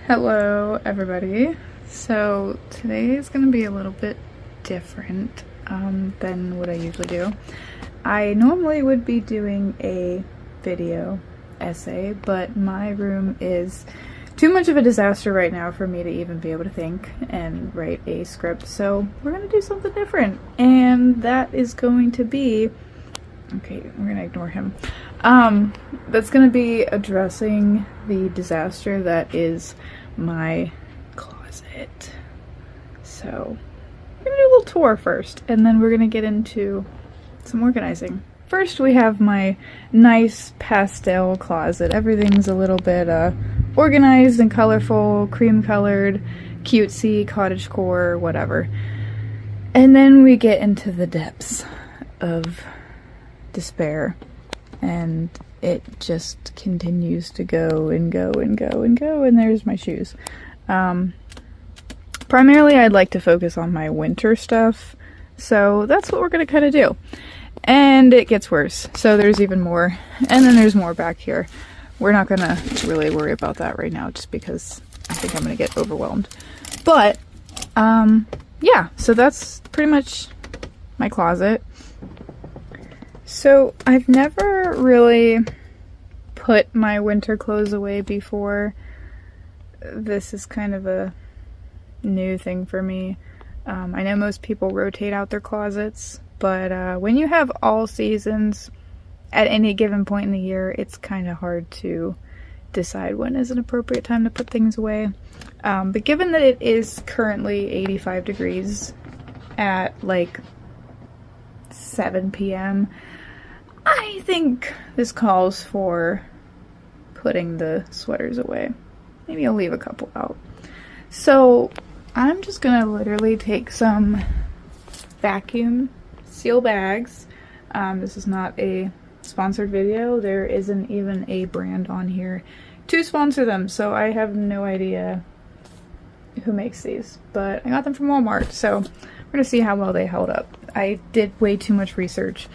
Hello everybody. So today is going to be a little bit different than what I usually do. I normally would be doing a video essay, but my room is too much of a disaster right now for me to even be able to think and write a script. So we're going to do something different, and that is going to be, okay, we're going to ignore him. That's going to be addressing the disaster that is my closet. So we're going to do a little tour first, and then we're going to get into some organizing. First, we have my nice pastel closet. Everything's a little bit organized and colorful, cream colored, cutesy, cottagecore, whatever. And then we get into the depths of despair, and it just continues to go and go and go and go, and there's my shoes. Primarily I'd like to focus on my winter stuff, so that's what we're gonna kind of do. And it gets worse, so there's even more, and then there's more back here. We're not gonna really worry about that right now, just because I think I'm gonna get overwhelmed. But yeah, so that's pretty much my closet. So I've never really put my winter clothes away before. This is kind of a new thing for me. I know most people rotate out their closets, but when you have all seasons at any given point in the year, it's kind of hard to decide when is an appropriate time to put things away. But given that it is currently 85 degrees at like 7 p.m., I think this calls for putting the sweaters away. Maybe I'll leave a couple out. So I'm just gonna literally take some vacuum seal bags. This is not a sponsored video. There isn't even a brand on here to sponsor them, so I have no idea who makes these, but I got them from Walmart, so we're gonna see how well they held up. I did way too much research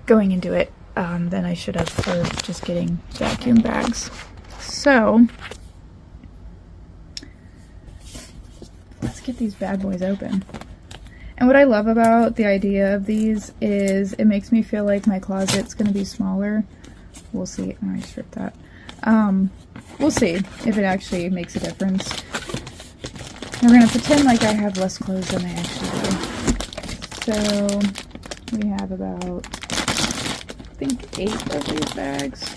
going into it than I should have for just getting vacuum bags. So let's get these bad boys open. And what I love about the idea of these is it makes me feel like my closet's gonna be smaller. We'll see. Oh, I stripped that. We'll see if it actually makes a difference. We're gonna pretend like I have less clothes than I actually do. So we have about, I think, 8 of these bags.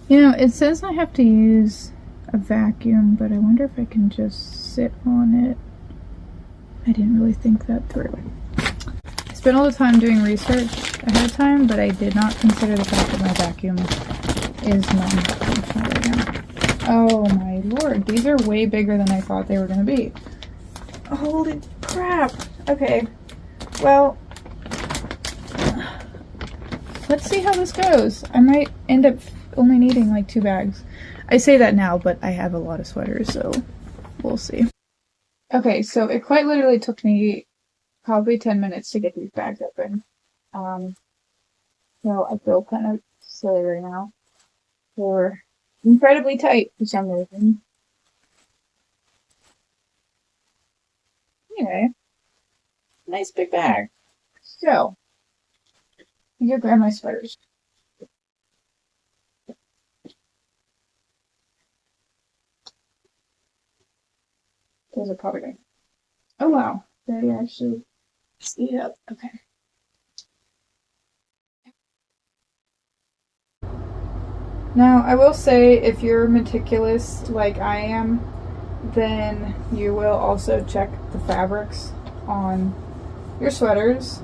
You know, it says I have to use a vacuum, but I wonder if I can just sit on it. I didn't really think that through. I spent all the time doing research ahead of time, but I did not consider the fact that my vacuum is non-functional right now. Oh my lord, these are way bigger than I thought they were going to be. Holy crap. Okay, well, let's see how this goes. I might end up only needing like 2 bags. I say that now, but I have a lot of sweaters, so we'll see. Okay, so it quite literally took me probably 10 minutes to get these bags open. So I feel kind of silly right now. They're incredibly tight for some reason. Anyway, nice big bag. So, I'm gonna grab my sweaters. Those are probably good. Oh wow, they actually speed up. Okay. Now, I will say, if you're meticulous like I am, then you will also check the fabrics on your sweaters,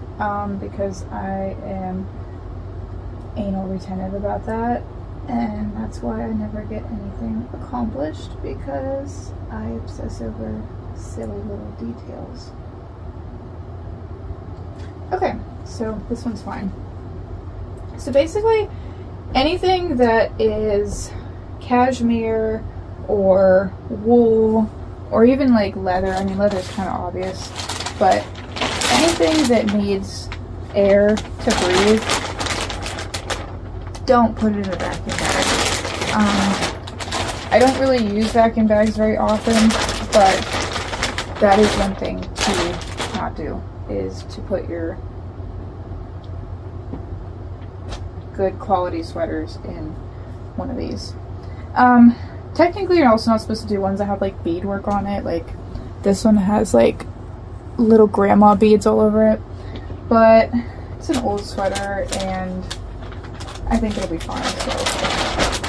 because I am anal retentive about that, and that's why I never get anything accomplished, because I obsess over silly little details. Okay, so this one's fine. So basically, anything that is cashmere or wool or even like leather, I mean leather is kind of obvious, but anything that needs air to breathe, don't put it in a vacuum bag. I don't really use vacuum bags very often, but that is one thing to not do, is to put your good quality sweaters in one of these. Technically you're also not supposed to do ones that have like beadwork on it. Like this one has like little grandma beads all over it, but it's an old sweater and I think it'll be fine. So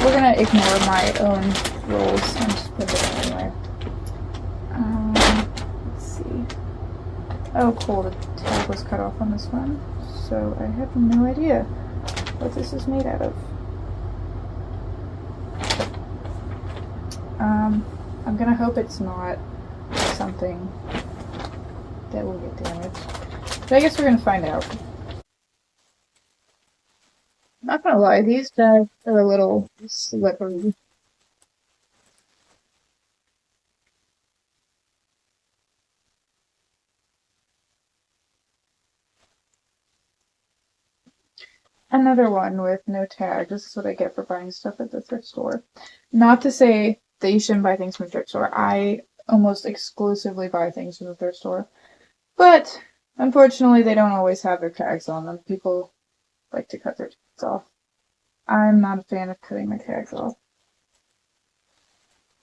we're gonna ignore my own rules and just put it in anyway. Let's see. Oh cool, the tag was cut off on this one, so I have no idea what this is made out of. I'm gonna hope it's not something that will get damaged, but I guess we're gonna find out. Not gonna lie, these bags are a little slippery. Another one with no tag. This is what I get for buying stuff at the thrift store. Not to say that you shouldn't buy things from the thrift store. I almost exclusively buy things from the thrift store. But unfortunately, they don't always have their tags on them. People like to cut their tags off. I'm not a fan of cutting my tags off.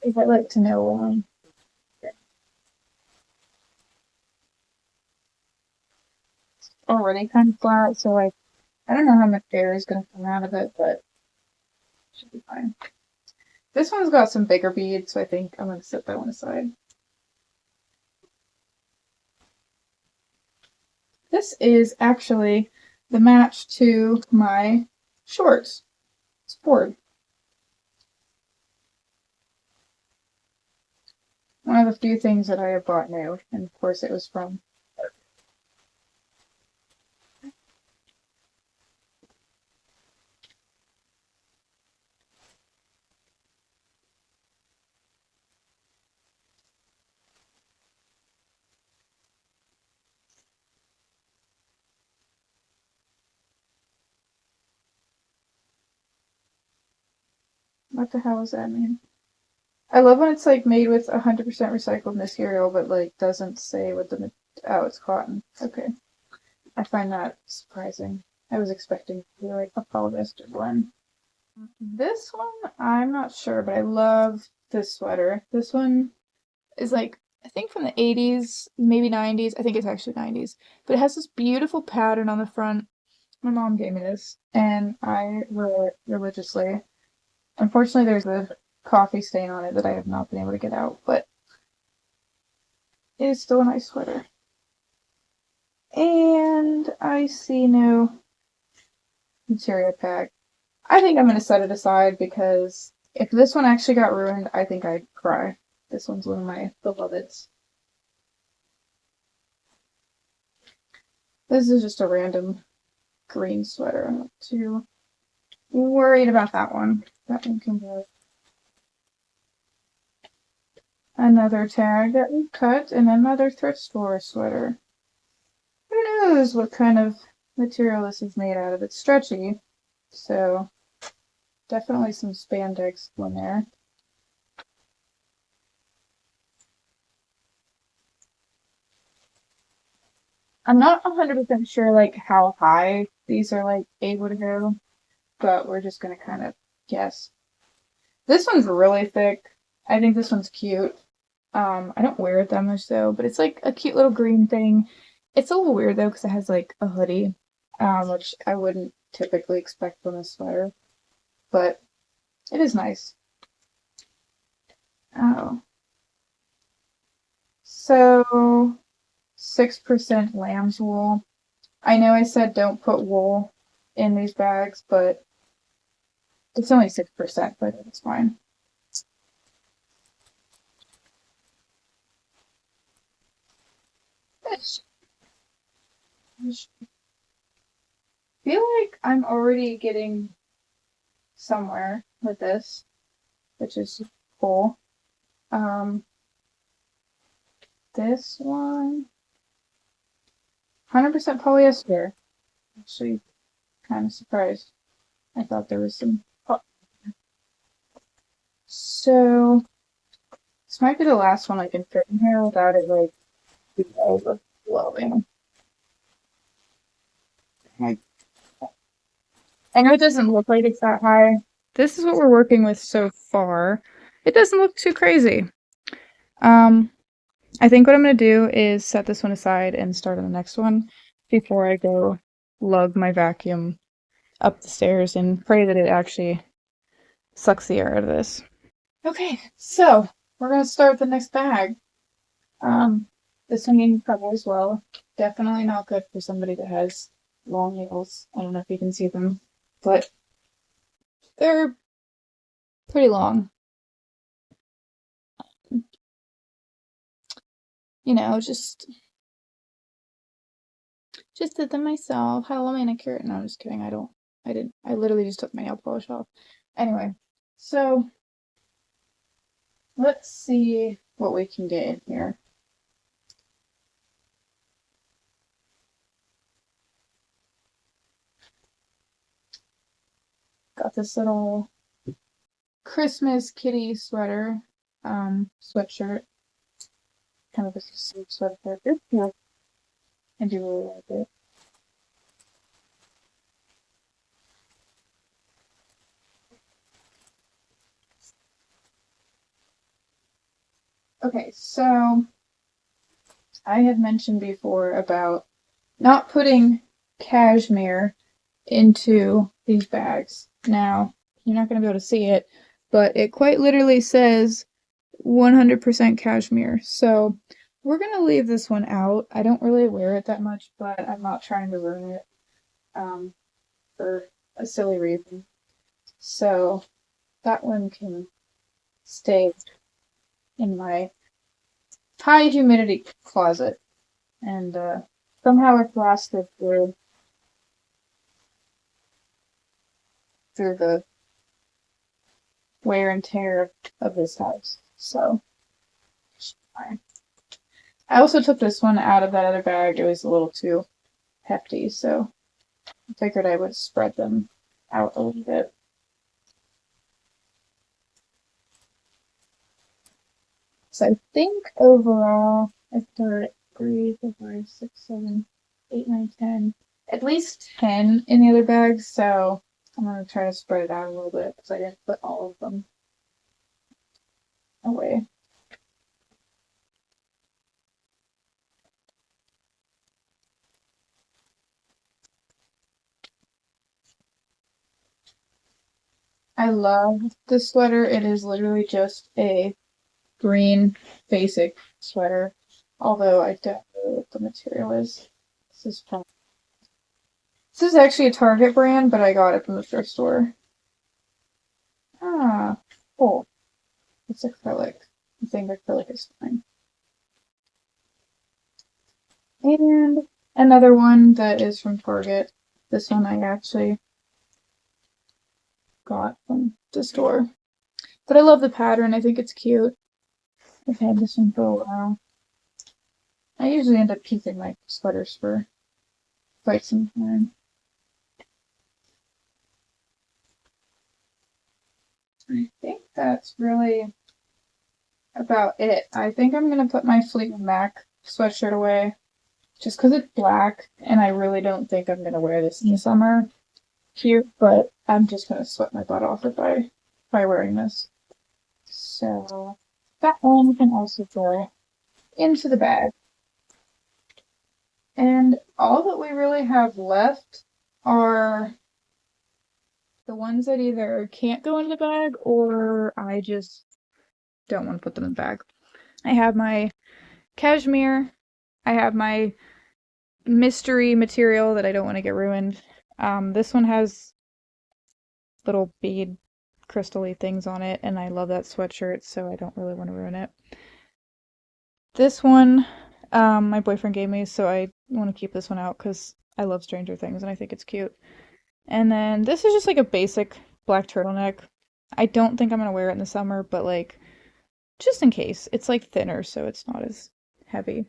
If I'd like to know why. It's already kind of flat, so I don't know how much air is going to come out of it, but it should be fine. This one's got some bigger beads, so I think I'm going to set that one aside. This is actually the match to my shorts. Sport. One of the few things that I have bought new, and of course it was from what the hell does that mean? I love when it's like made with 100% recycled material, but like doesn't say what the oh, it's cotton. Okay, I find that surprising. I was expecting to be like a polyester blend. This one, I'm not sure, but I love this sweater. This one is like, I think from the 80s, maybe 90s. I think it's actually 90s. But it has this beautiful pattern on the front. My mom gave me this, and I wear it religiously. Unfortunately, there's a coffee stain on it that I have not been able to get out, but it is still a nice sweater. And I see no material pack. I think I'm going to set it aside because if this one actually got ruined, I think I'd cry. This one's one of my beloveds. This is just a random green sweater. I'm not too worried about that one. That one can go. Another tag that we cut and another thrift store sweater. Who knows what kind of material this is made out of? It's stretchy, so definitely some spandex in there. I'm not 100% sure like how high these are like able to go, but we're just gonna kind of guess. This one's really thick. I think this one's cute. I don't wear it that much though, but it's like a cute little green thing. It's a little weird though because it has like a hoodie, which I wouldn't typically expect from a sweater, but it is nice. Oh, so 6% lamb's wool. I know I said don't put wool in these bags, but it's only 6%, but it's fine. I feel like I'm already getting somewhere with this, which is cool. This one, 100% polyester. Actually, kind of surprised. I thought there was some. So this might be the last one I can fit in here without it like overflowing. I know it doesn't look like it's that high. This is what we're working with so far. It doesn't look too crazy. I think what I'm going to do is set this one aside and start on the next one before I go lug my vacuum up the stairs and pray that it actually sucks the air out of this. Okay, so we're going to start with the next bag. This one you can cover as well. Definitely not good for somebody that has long nails. I don't know if you can see them, but they're pretty long. You know, just did them myself. Had a little manicure. No, I'm just kidding. I didn't. I literally just took my nail polish off. Anyway, so let's see what we can get in here. Got this little Christmas kitty sweater, sweatshirt. Kind of a sleeve sweater. It's cute. I do really like it. Okay, so I had mentioned before about not putting cashmere into these bags. Now, you're not going to be able to see it, but it quite literally says 100% cashmere. So we're going to leave this one out. I don't really wear it that much, but I'm not trying to ruin it for a silly reason. So that one can stay in my high humidity closet. And somehow it's lasted through the wear and tear of this house. So, fine. I also took this one out of that other bag. It was a little too hefty, so I figured I would spread them out a little bit. So I think overall, I started 3, 4, 5, 6, 7, 8, 9, 10, at least 10 in the other bags. So I'm going to try to spread it out a little bit because I didn't put all of them away. I love this sweater. It is literally just a green basic sweater, although I don't know what the material is. This is actually a Target brand, but I got it from the thrift store. Ah, cool. It's acrylic. I think acrylic is fine. And another one that is from Target. This one I actually got from the store. But I love the pattern. I think it's cute. I've had this one for a while. I usually end up keeping my sweaters for quite some time. I think that's really about it. I think I'm going to put my Fleetwood Mac sweatshirt away just because it's black and I really don't think I'm going to wear this in the summer. Cute, but I'm just going to sweat my butt off if I wearing this. So that one can also go into the bag. And all that we really have left are the ones that either can't go into the bag or I just don't want to put them in the bag. I have my cashmere. I have my mystery material that I don't want to get ruined. This one has little bead crystal-y things on it, and I love that sweatshirt, so I don't really want to ruin it. This one, my boyfriend gave me, so I want to keep this one out because I love Stranger Things and I think it's cute. And then this is just like a basic black turtleneck. I don't think I'm going to wear it in the summer, but like, just in case. It's like thinner, so it's not as heavy.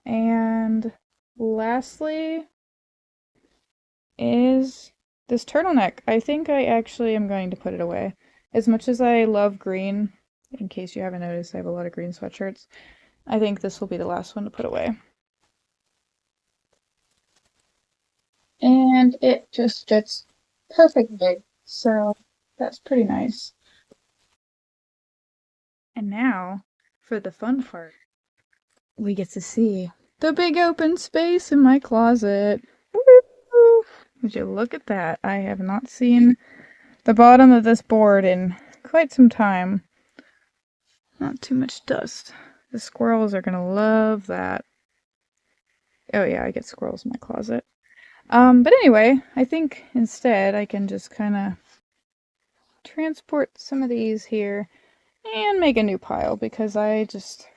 And lastly is this turtleneck. I think I actually am going to put it away. As much as I love green, in case you haven't noticed, I have a lot of green sweatshirts. I think this will be the last one to put away. And it just fits perfectly, so that's pretty nice. And now, for the fun part, we get to see the big open space in my closet. Woo! Would you look at that? I have not seen the bottom of this board in quite some time. Not too much dust. The squirrels are gonna love that. Oh yeah, I get squirrels in my closet. But anyway, I think instead I can just kind of transport some of these here and make a new pile because I just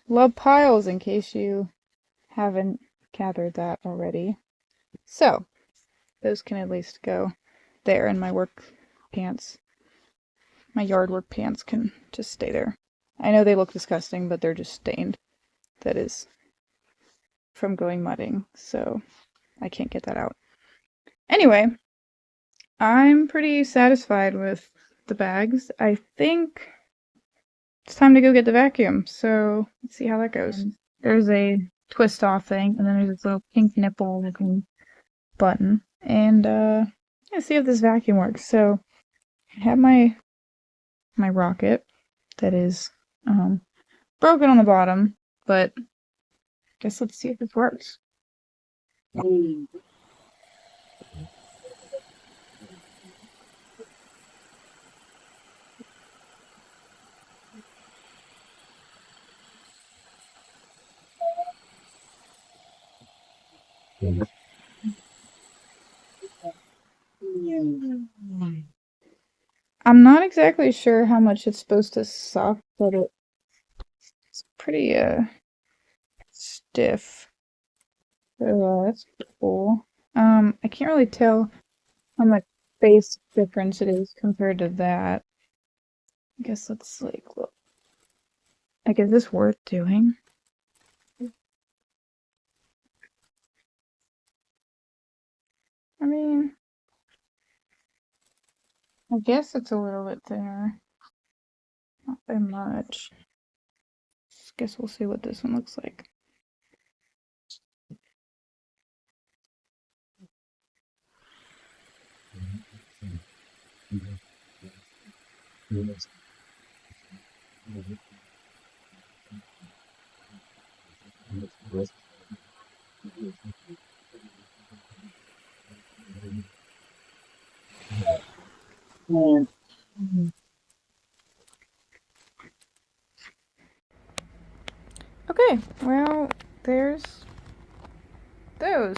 love piles in case you haven't gathered that already. So, those can at least go there, and my work pants, my yard work pants can just stay there. I know they look disgusting, but they're just stained. That is from going mudding, so I can't get that out. Anyway, I'm pretty satisfied with the bags. I think it's time to go get the vacuum, so let's see how that goes. There's a twist off thing, and then there's this little pink nipple looking button, and yeah, see if this vacuum works. So I have my rocket that is broken on the bottom, but I guess let's see if this works. I'm not exactly sure how much it's supposed to suck, but it's pretty stiff. So that's cool. I can't really tell how much space difference it is compared to that. I guess let's like look. Like, is this worth doing? I mean, I guess it's a little bit thinner. Not by much. Guess we'll see what this one looks like. Okay, well, there's those.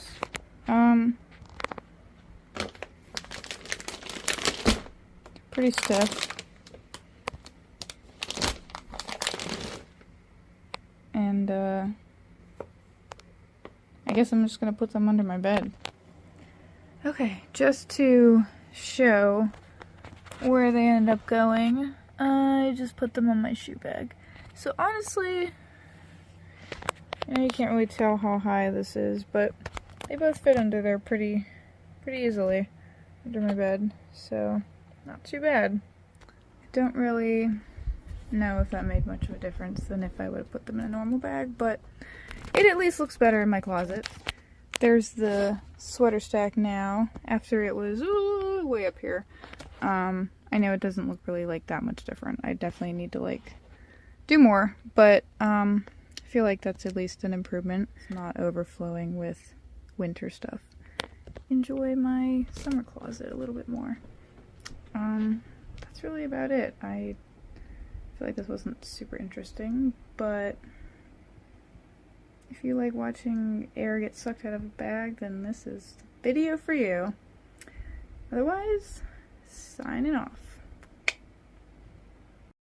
Pretty stiff. And, I guess I'm just gonna put them under my bed. Okay, just to show where they ended up going, I just put them on my shoe bag. So honestly, you can't really tell how high this is, but they both fit under there pretty easily under my bed, so not too bad. I don't really know if that made much of a difference than if I would have put them in a normal bag, but it at least looks better in my closet. There's the sweater stack now, after it was way up here. I know it doesn't look really like that much different. I definitely need to like do more, but I feel like that's at least an improvement. It's not overflowing with winter stuff. Enjoy my summer closet a little bit more. That's really about it. I feel like this wasn't super interesting, but if you like watching air get sucked out of a bag, then this is the video for you. Otherwise, signing off.